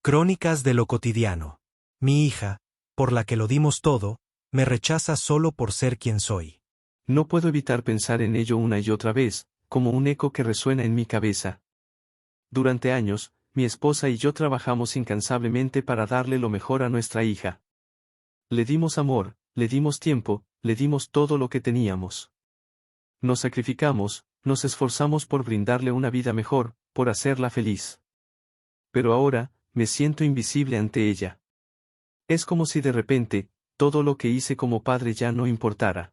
Crónicas de lo cotidiano. Mi hija, por la que lo dimos todo, me rechaza solo por ser quien soy. No puedo evitar pensar en ello una y otra vez, como un eco que resuena en mi cabeza. Durante años, mi esposa y yo trabajamos incansablemente para darle lo mejor a nuestra hija. Le dimos amor, le dimos tiempo, le dimos todo lo que teníamos. Nos sacrificamos, nos esforzamos por brindarle una vida mejor, por hacerla feliz. Pero ahora, me siento invisible ante ella. Es como si de repente, todo lo que hice como padre ya no importara.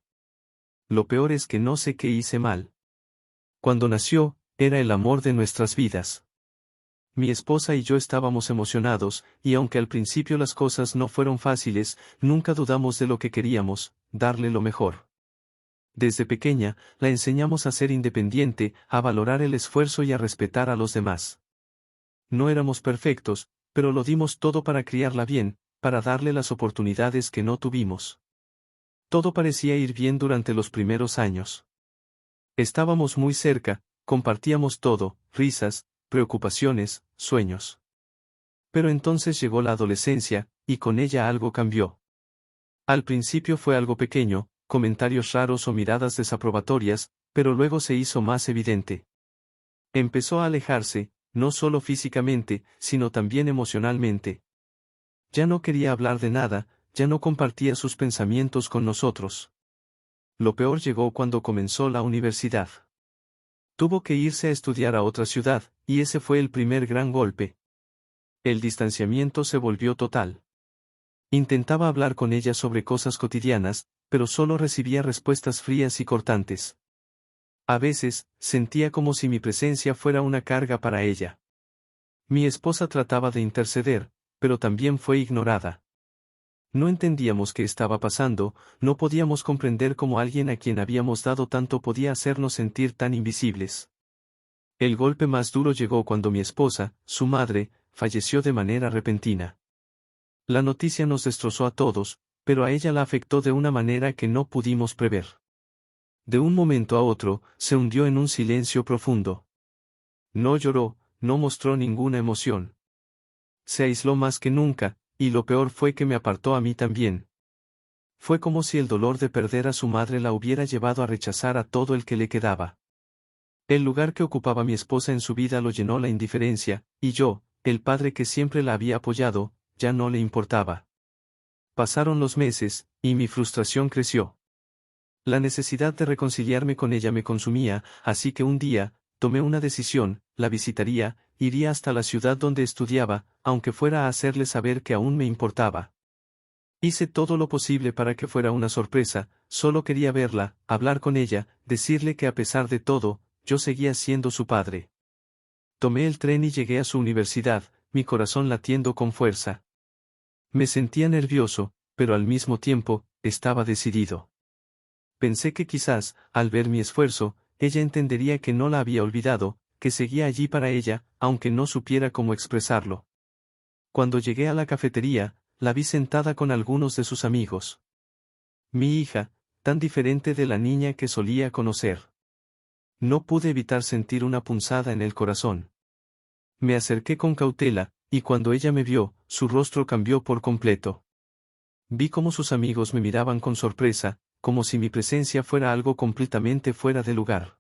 Lo peor es que no sé qué hice mal. Cuando nació, era el amor de nuestras vidas. Mi esposa y yo estábamos emocionados, y aunque al principio las cosas no fueron fáciles, nunca dudamos de lo que queríamos, darle lo mejor. Desde pequeña, la enseñamos a ser independiente, a valorar el esfuerzo y a respetar a los demás. No éramos perfectos, pero lo dimos todo para criarla bien, para darle las oportunidades que no tuvimos. Todo parecía ir bien durante los primeros años. Estábamos muy cerca, compartíamos todo, risas, preocupaciones, sueños. Pero entonces llegó la adolescencia, y con ella algo cambió. Al principio fue algo pequeño, comentarios raros o miradas desaprobatorias, pero luego se hizo más evidente. Empezó a alejarse, no solo físicamente, sino también emocionalmente. Ya no quería hablar de nada, ya no compartía sus pensamientos con nosotros. Lo peor llegó cuando comenzó la universidad. Tuvo que irse a estudiar a otra ciudad, y ese fue el primer gran golpe. El distanciamiento se volvió total. Intentaba hablar con ella sobre cosas cotidianas, pero solo recibía respuestas frías y cortantes. A veces, sentía como si mi presencia fuera una carga para ella. Mi esposa trataba de interceder, pero también fue ignorada. No entendíamos qué estaba pasando, no podíamos comprender cómo alguien a quien habíamos dado tanto podía hacernos sentir tan invisibles. El golpe más duro llegó cuando mi esposa, su madre, falleció de manera repentina. La noticia nos destrozó a todos, pero a ella la afectó de una manera que no pudimos prever. De un momento a otro, se hundió en un silencio profundo. No lloró, no mostró ninguna emoción. Se aisló más que nunca, y lo peor fue que me apartó a mí también. Fue como si el dolor de perder a su madre la hubiera llevado a rechazar a todo el que le quedaba. El lugar que ocupaba mi esposa en su vida lo llenó la indiferencia, y yo, el padre que siempre la había apoyado, ya no le importaba. Pasaron los meses, y mi frustración creció. La necesidad de reconciliarme con ella me consumía, así que un día, tomé una decisión, la visitaría, iría hasta la ciudad donde estudiaba, aunque fuera a hacerle saber que aún me importaba. Hice todo lo posible para que fuera una sorpresa, solo quería verla, hablar con ella, decirle que a pesar de todo, yo seguía siendo su padre. Tomé el tren y llegué a su universidad, mi corazón latiendo con fuerza. Me sentía nervioso, pero al mismo tiempo, estaba decidido. Pensé que quizás, al ver mi esfuerzo, ella entendería que no la había olvidado, que seguía allí para ella, aunque no supiera cómo expresarlo. Cuando llegué a la cafetería, la vi sentada con algunos de sus amigos. Mi hija, tan diferente de la niña que solía conocer. No pude evitar sentir una punzada en el corazón. Me acerqué con cautela, y cuando ella me vio, su rostro cambió por completo. Vi cómo sus amigos me miraban con sorpresa, como si mi presencia fuera algo completamente fuera de lugar.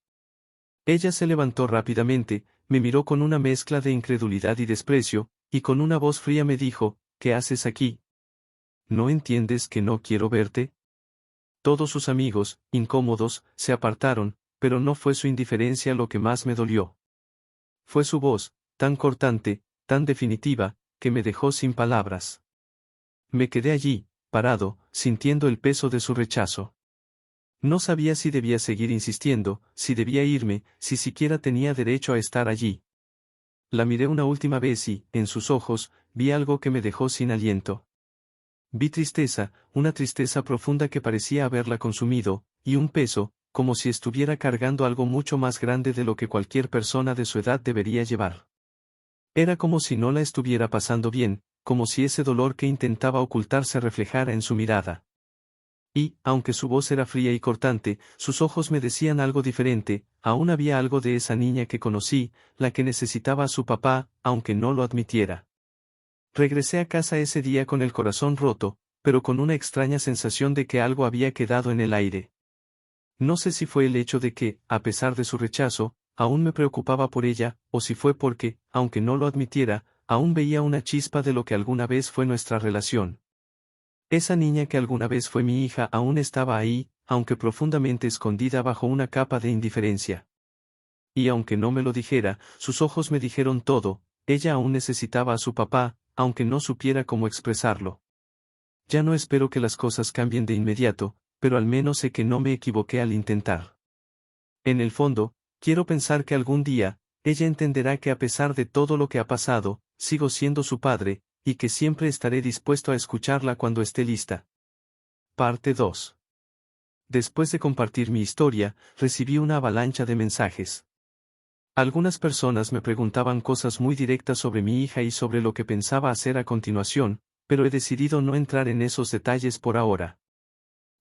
Ella se levantó rápidamente, me miró con una mezcla de incredulidad y desprecio, y con una voz fría me dijo, ¿qué haces aquí? ¿No entiendes que no quiero verte? Todos sus amigos, incómodos, se apartaron, pero no fue su indiferencia lo que más me dolió. Fue su voz, tan cortante, tan definitiva, que me dejó sin palabras. Me quedé allí, parado, sintiendo el peso de su rechazo. No sabía si debía seguir insistiendo, si debía irme, si siquiera tenía derecho a estar allí. La miré una última vez y, en sus ojos, vi algo que me dejó sin aliento. Vi tristeza, una tristeza profunda que parecía haberla consumido, y un peso, como si estuviera cargando algo mucho más grande de lo que cualquier persona de su edad debería llevar. Era como si no la estuviera pasando bien, como si ese dolor que intentaba ocultar se reflejara en su mirada. Y, aunque su voz era fría y cortante, sus ojos me decían algo diferente, aún había algo de esa niña que conocí, la que necesitaba a su papá, aunque no lo admitiera. Regresé a casa ese día con el corazón roto, pero con una extraña sensación de que algo había quedado en el aire. No sé si fue el hecho de que, a pesar de su rechazo, aún me preocupaba por ella, o si fue porque, aunque no lo admitiera, aún veía una chispa de lo que alguna vez fue nuestra relación. Esa niña que alguna vez fue mi hija aún estaba ahí, aunque profundamente escondida bajo una capa de indiferencia. Y aunque no me lo dijera, sus ojos me dijeron todo, ella aún necesitaba a su papá, aunque no supiera cómo expresarlo. Ya no espero que las cosas cambien de inmediato, pero al menos sé que no me equivoqué al intentar. En el fondo, quiero pensar que algún día, ella entenderá que a pesar de todo lo que ha pasado, sigo siendo su padre, y que siempre estaré dispuesto a escucharla cuando esté lista. Parte 2. Después de compartir mi historia, recibí una avalancha de mensajes. Algunas personas me preguntaban cosas muy directas sobre mi hija y sobre lo que pensaba hacer a continuación, pero he decidido no entrar en esos detalles por ahora.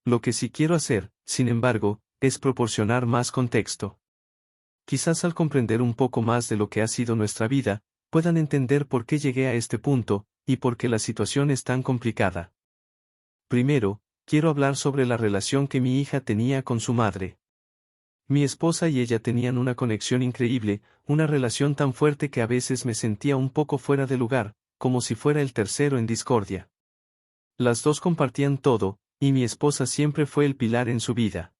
Lo que sí quiero hacer, sin embargo, es proporcionar más contexto. Quizás al comprender un poco más de lo que ha sido nuestra vida, puedan entender por qué llegué a este punto, y por qué la situación es tan complicada. Primero, quiero hablar sobre la relación que mi hija tenía con su madre. Mi esposa y ella tenían una conexión increíble, una relación tan fuerte que a veces me sentía un poco fuera de lugar, como si fuera el tercero en discordia. Las dos compartían todo, y mi esposa siempre fue el pilar en su vida.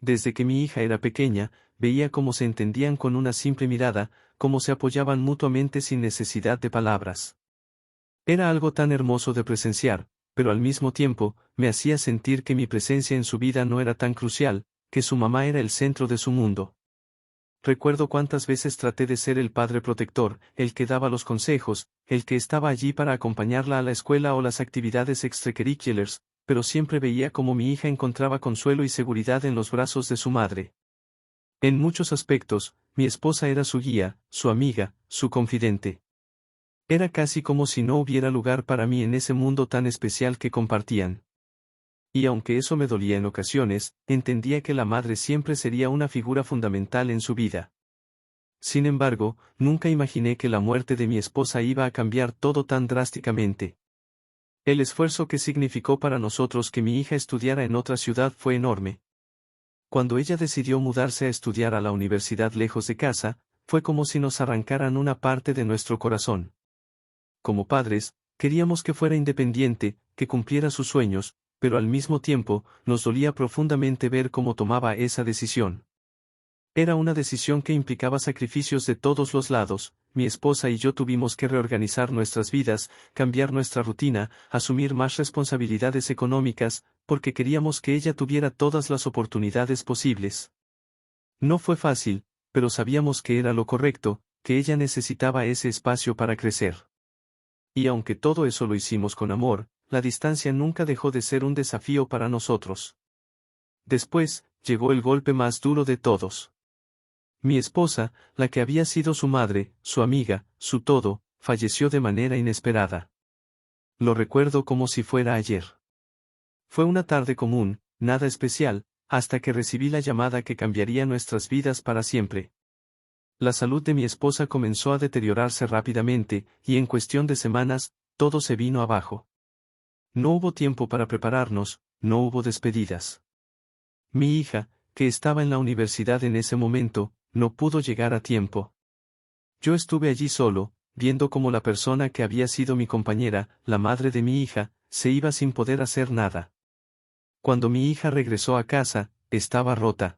Desde que mi hija era pequeña, veía cómo se entendían con una simple mirada, cómo se apoyaban mutuamente sin necesidad de palabras. Era algo tan hermoso de presenciar, pero al mismo tiempo, me hacía sentir que mi presencia en su vida no era tan crucial, que su mamá era el centro de su mundo. Recuerdo cuántas veces traté de ser el padre protector, el que daba los consejos, el que estaba allí para acompañarla a la escuela o las actividades extracurriculares, pero siempre veía cómo mi hija encontraba consuelo y seguridad en los brazos de su madre. En muchos aspectos, mi esposa era su guía, su amiga, su confidente. Era casi como si no hubiera lugar para mí en ese mundo tan especial que compartían. Y aunque eso me dolía en ocasiones, entendía que la madre siempre sería una figura fundamental en su vida. Sin embargo, nunca imaginé que la muerte de mi esposa iba a cambiar todo tan drásticamente. El esfuerzo que significó para nosotros que mi hija estudiara en otra ciudad fue enorme. Cuando ella decidió mudarse a estudiar a la universidad lejos de casa, fue como si nos arrancaran una parte de nuestro corazón. Como padres, queríamos que fuera independiente, que cumpliera sus sueños, pero al mismo tiempo, nos dolía profundamente ver cómo tomaba esa decisión. Era una decisión que implicaba sacrificios de todos los lados. Mi esposa y yo tuvimos que reorganizar nuestras vidas, cambiar nuestra rutina, asumir más responsabilidades económicas, porque queríamos que ella tuviera todas las oportunidades posibles. No fue fácil, pero sabíamos que era lo correcto, que ella necesitaba ese espacio para crecer. Y aunque todo eso lo hicimos con amor, la distancia nunca dejó de ser un desafío para nosotros. Después, llegó el golpe más duro de todos. Mi esposa, la que había sido su madre, su amiga, su todo, falleció de manera inesperada. Lo recuerdo como si fuera ayer. Fue una tarde común, nada especial, hasta que recibí la llamada que cambiaría nuestras vidas para siempre. La salud de mi esposa comenzó a deteriorarse rápidamente, y en cuestión de semanas, todo se vino abajo. No hubo tiempo para prepararnos, no hubo despedidas. Mi hija, que estaba en la universidad en ese momento, no pudo llegar a tiempo. Yo estuve allí solo, viendo cómo la persona que había sido mi compañera, la madre de mi hija, se iba sin poder hacer nada. Cuando mi hija regresó a casa, estaba rota.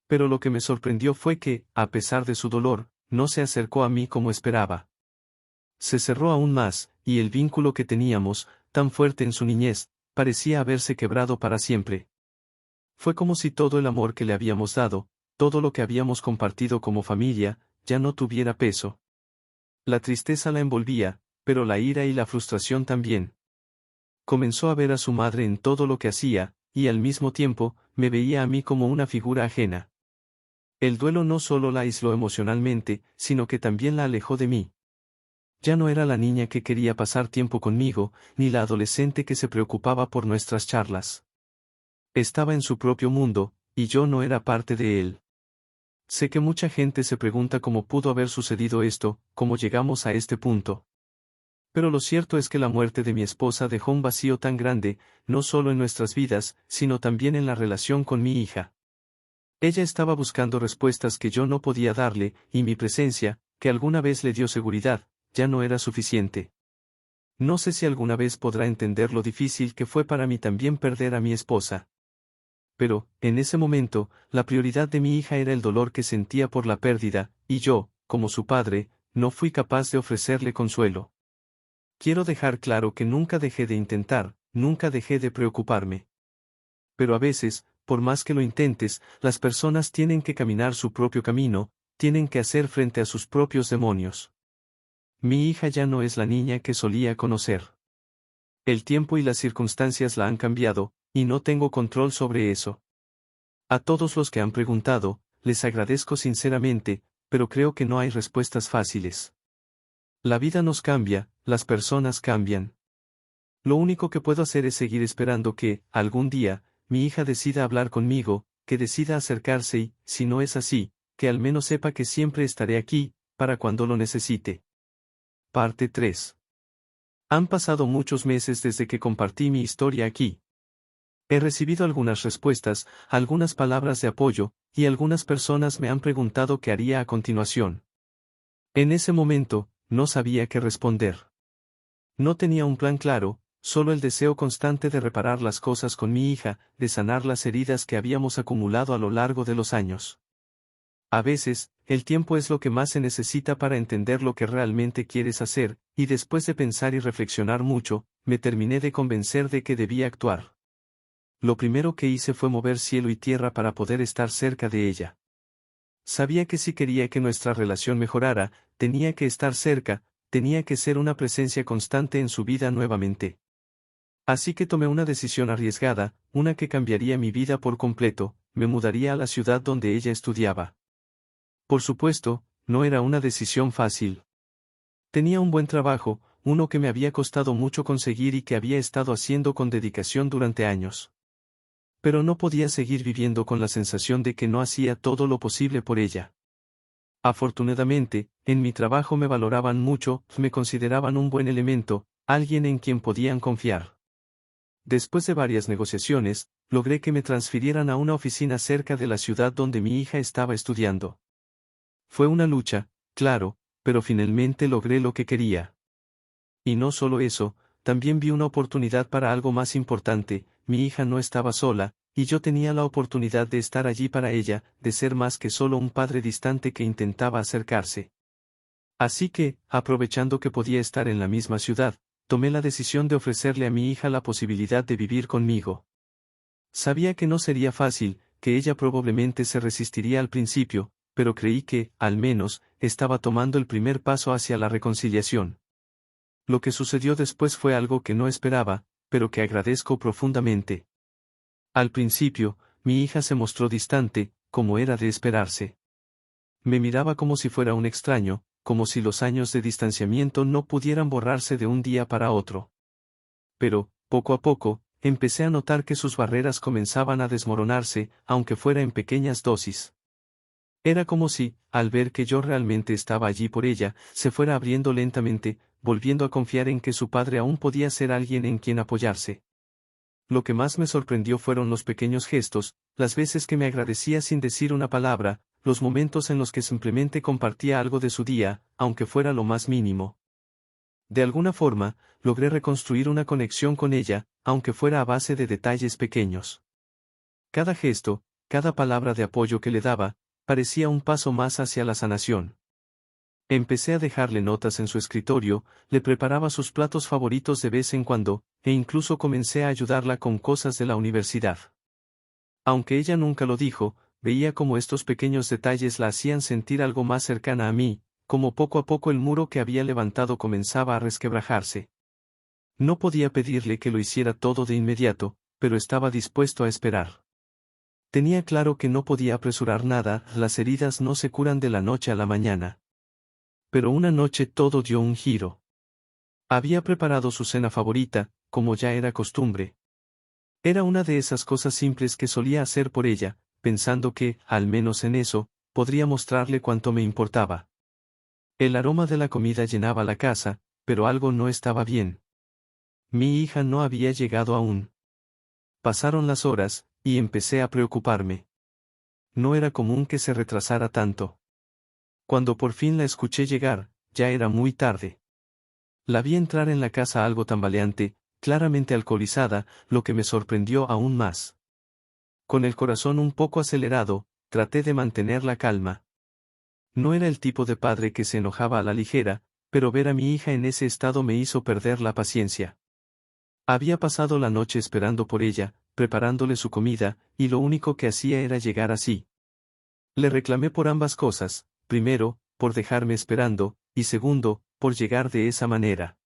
Pero lo que me sorprendió fue que, a pesar de su dolor, no se acercó a mí como esperaba. Se cerró aún más, y el vínculo que teníamos, tan fuerte en su niñez, parecía haberse quebrado para siempre. Fue como si todo el amor que le habíamos dado, todo lo que habíamos compartido como familia, ya no tuviera peso. La tristeza la envolvía, pero la ira y la frustración también. Comenzó a ver a su madre en todo lo que hacía, y al mismo tiempo, me veía a mí como una figura ajena. El duelo no solo la aisló emocionalmente, sino que también la alejó de mí. Ya no era la niña que quería pasar tiempo conmigo, ni la adolescente que se preocupaba por nuestras charlas. Estaba en su propio mundo, y yo no era parte de él. Sé que mucha gente se pregunta cómo pudo haber sucedido esto, cómo llegamos a este punto. Pero lo cierto es que la muerte de mi esposa dejó un vacío tan grande, no solo en nuestras vidas, sino también en la relación con mi hija. Ella estaba buscando respuestas que yo no podía darle, y mi presencia, que alguna vez le dio seguridad, ya no era suficiente. No sé si alguna vez podrá entender lo difícil que fue para mí también perder a mi esposa. Pero, en ese momento, la prioridad de mi hija era el dolor que sentía por la pérdida, y yo, como su padre, no fui capaz de ofrecerle consuelo. Quiero dejar claro que nunca dejé de intentar, nunca dejé de preocuparme. Pero a veces, por más que lo intentes, las personas tienen que caminar su propio camino, tienen que hacer frente a sus propios demonios. Mi hija ya no es la niña que solía conocer. El tiempo y las circunstancias la han cambiado, y no tengo control sobre eso. A todos los que han preguntado, les agradezco sinceramente, pero creo que no hay respuestas fáciles. La vida nos cambia, las personas cambian. Lo único que puedo hacer es seguir esperando que, algún día, mi hija decida hablar conmigo, que decida acercarse y, si no es así, que al menos sepa que siempre estaré aquí, para cuando lo necesite. Parte 3. Han pasado muchos meses desde que compartí mi historia aquí. He recibido algunas respuestas, algunas palabras de apoyo, y algunas personas me han preguntado qué haría a continuación. En ese momento, no sabía qué responder. No tenía un plan claro, solo el deseo constante de reparar las cosas con mi hija, de sanar las heridas que habíamos acumulado a lo largo de los años. A veces, el tiempo es lo que más se necesita para entender lo que realmente quieres hacer, y después de pensar y reflexionar mucho, me terminé de convencer de que debía actuar. Lo primero que hice fue mover cielo y tierra para poder estar cerca de ella. Sabía que si quería que nuestra relación mejorara, tenía que estar cerca, tenía que ser una presencia constante en su vida nuevamente. Así que tomé una decisión arriesgada, una que cambiaría mi vida por completo, me mudaría a la ciudad donde ella estudiaba. Por supuesto, no era una decisión fácil. Tenía un buen trabajo, uno que me había costado mucho conseguir y que había estado haciendo con dedicación durante años. Pero no podía seguir viviendo con la sensación de que no hacía todo lo posible por ella. Afortunadamente, en mi trabajo me valoraban mucho, me consideraban un buen elemento, alguien en quien podían confiar. Después de varias negociaciones, logré que me transfirieran a una oficina cerca de la ciudad donde mi hija estaba estudiando. Fue una lucha, claro, pero finalmente logré lo que quería. Y no solo eso, también vi una oportunidad para algo más importante, mi hija no estaba sola, y yo tenía la oportunidad de estar allí para ella, de ser más que solo un padre distante que intentaba acercarse. Así que, aprovechando que podía estar en la misma ciudad, tomé la decisión de ofrecerle a mi hija la posibilidad de vivir conmigo. Sabía que no sería fácil, que ella probablemente se resistiría al principio, pero creí que, al menos, estaba tomando el primer paso hacia la reconciliación. Lo que sucedió después fue algo que no esperaba, pero que agradezco profundamente. Al principio, mi hija se mostró distante, como era de esperarse. Me miraba como si fuera un extraño, como si los años de distanciamiento no pudieran borrarse de un día para otro. Pero, poco a poco, empecé a notar que sus barreras comenzaban a desmoronarse, aunque fuera en pequeñas dosis. Era como si, al ver que yo realmente estaba allí por ella, se fuera abriendo lentamente, volviendo a confiar en que su padre aún podía ser alguien en quien apoyarse. Lo que más me sorprendió fueron los pequeños gestos, las veces que me agradecía sin decir una palabra, los momentos en los que simplemente compartía algo de su día, aunque fuera lo más mínimo. De alguna forma, logré reconstruir una conexión con ella, aunque fuera a base de detalles pequeños. Cada gesto, cada palabra de apoyo que le daba, parecía un paso más hacia la sanación. Empecé a dejarle notas en su escritorio, le preparaba sus platos favoritos de vez en cuando, e incluso comencé a ayudarla con cosas de la universidad. Aunque ella nunca lo dijo, veía cómo estos pequeños detalles la hacían sentir algo más cercana a mí, como poco a poco el muro que había levantado comenzaba a resquebrajarse. No podía pedirle que lo hiciera todo de inmediato, pero estaba dispuesto a esperar. Tenía claro que no podía apresurar nada, las heridas no se curan de la noche a la mañana. Pero una noche todo dio un giro. Había preparado su cena favorita, como ya era costumbre. Era una de esas cosas simples que solía hacer por ella, pensando que, al menos en eso, podría mostrarle cuánto me importaba. El aroma de la comida llenaba la casa, pero algo no estaba bien. Mi hija no había llegado aún. Pasaron las horas, y empecé a preocuparme. No era común que se retrasara tanto. Cuando por fin la escuché llegar, ya era muy tarde. La vi entrar en la casa algo tambaleante, claramente alcoholizada, lo que me sorprendió aún más. Con el corazón un poco acelerado, traté de mantener la calma. No era el tipo de padre que se enojaba a la ligera, pero ver a mi hija en ese estado me hizo perder la paciencia. Había pasado la noche esperando por ella, preparándole su comida, y lo único que hacía era llegar así. Le reclamé por ambas cosas, primero, por dejarme esperando, y segundo, por llegar de esa manera.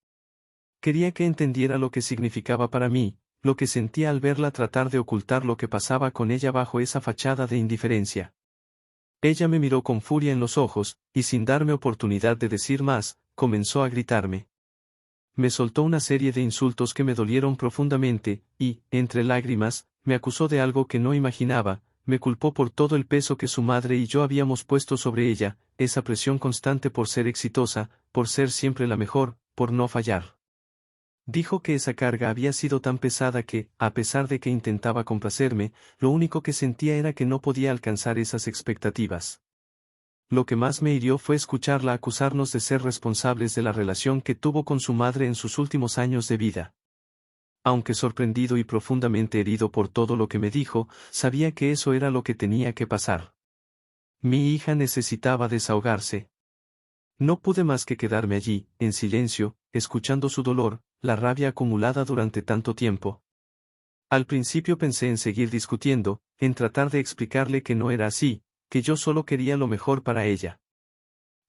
Quería que entendiera lo que significaba para mí, lo que sentía al verla tratar de ocultar lo que pasaba con ella bajo esa fachada de indiferencia. Ella me miró con furia en los ojos, y sin darme oportunidad de decir más, comenzó a gritarme. Me soltó una serie de insultos que me dolieron profundamente, y, entre lágrimas, me acusó de algo que no imaginaba, me culpó por todo el peso que su madre y yo habíamos puesto sobre ella, esa presión constante por ser exitosa, por ser siempre la mejor, por no fallar. Dijo que esa carga había sido tan pesada que, a pesar de que intentaba complacerme, lo único que sentía era que no podía alcanzar esas expectativas. Lo que más me hirió fue escucharla acusarnos de ser responsables de la relación que tuvo con su madre en sus últimos años de vida. Aunque sorprendido y profundamente herido por todo lo que me dijo, sabía que eso era lo que tenía que pasar. Mi hija necesitaba desahogarse. No pude más que quedarme allí, en silencio, escuchando su dolor, la rabia acumulada durante tanto tiempo. Al principio pensé en seguir discutiendo, en tratar de explicarle que no era así, que yo solo quería lo mejor para ella.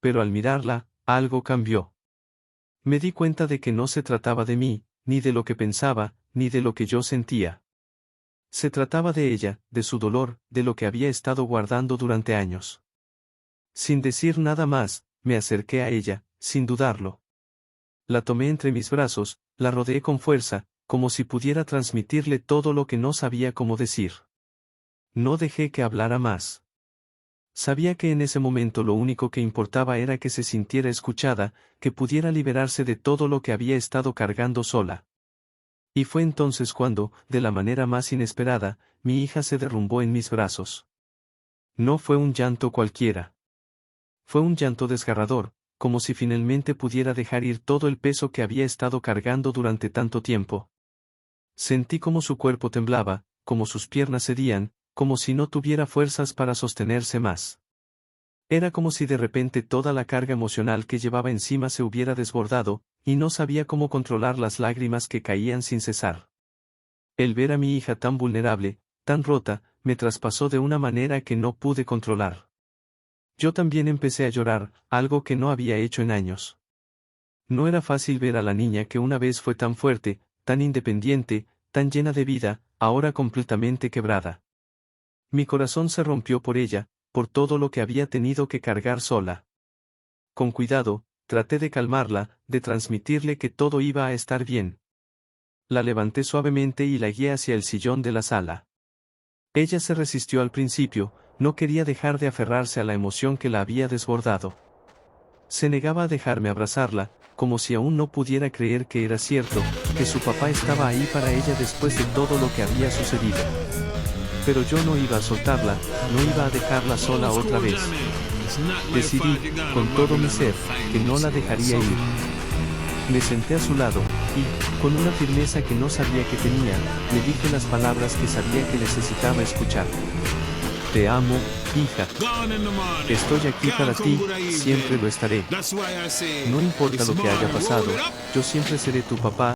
Pero al mirarla, algo cambió. Me di cuenta de que no se trataba de mí, ni de lo que pensaba, ni de lo que yo sentía. Se trataba de ella, de su dolor, de lo que había estado guardando durante años. Sin decir nada más, me acerqué a ella, sin dudarlo. La tomé entre mis brazos, la rodeé con fuerza, como si pudiera transmitirle todo lo que no sabía cómo decir. No dejé que hablara más. Sabía que en ese momento lo único que importaba era que se sintiera escuchada, que pudiera liberarse de todo lo que había estado cargando sola. Y fue entonces cuando, de la manera más inesperada, mi hija se derrumbó en mis brazos. No fue un llanto cualquiera. Fue un llanto desgarrador, como si finalmente pudiera dejar ir todo el peso que había estado cargando durante tanto tiempo. Sentí como su cuerpo temblaba, como sus piernas cedían, como si no tuviera fuerzas para sostenerse más. Era como si de repente toda la carga emocional que llevaba encima se hubiera desbordado, y no sabía cómo controlar las lágrimas que caían sin cesar. El ver a mi hija tan vulnerable, tan rota, me traspasó de una manera que no pude controlar. Yo también empecé a llorar, algo que no había hecho en años. No era fácil ver a la niña que una vez fue tan fuerte, tan independiente, tan llena de vida, ahora completamente quebrada. Mi corazón se rompió por ella, por todo lo que había tenido que cargar sola. Con cuidado, traté de calmarla, de transmitirle que todo iba a estar bien. La levanté suavemente y la guié hacia el sillón de la sala. Ella se resistió al principio, no quería dejar de aferrarse a la emoción que la había desbordado. Se negaba a dejarme abrazarla, como si aún no pudiera creer que era cierto, que su papá estaba ahí para ella después de todo lo que había sucedido. Pero yo no iba a soltarla, no iba a dejarla sola otra vez. Decidí, con todo mi ser, que no la dejaría ir. Me senté a su lado, y, con una firmeza que no sabía que tenía, le dije las palabras que sabía que necesitaba escuchar. Te amo, hija. Estoy aquí para ti, siempre lo estaré. No importa lo que haya pasado, yo siempre seré tu papá,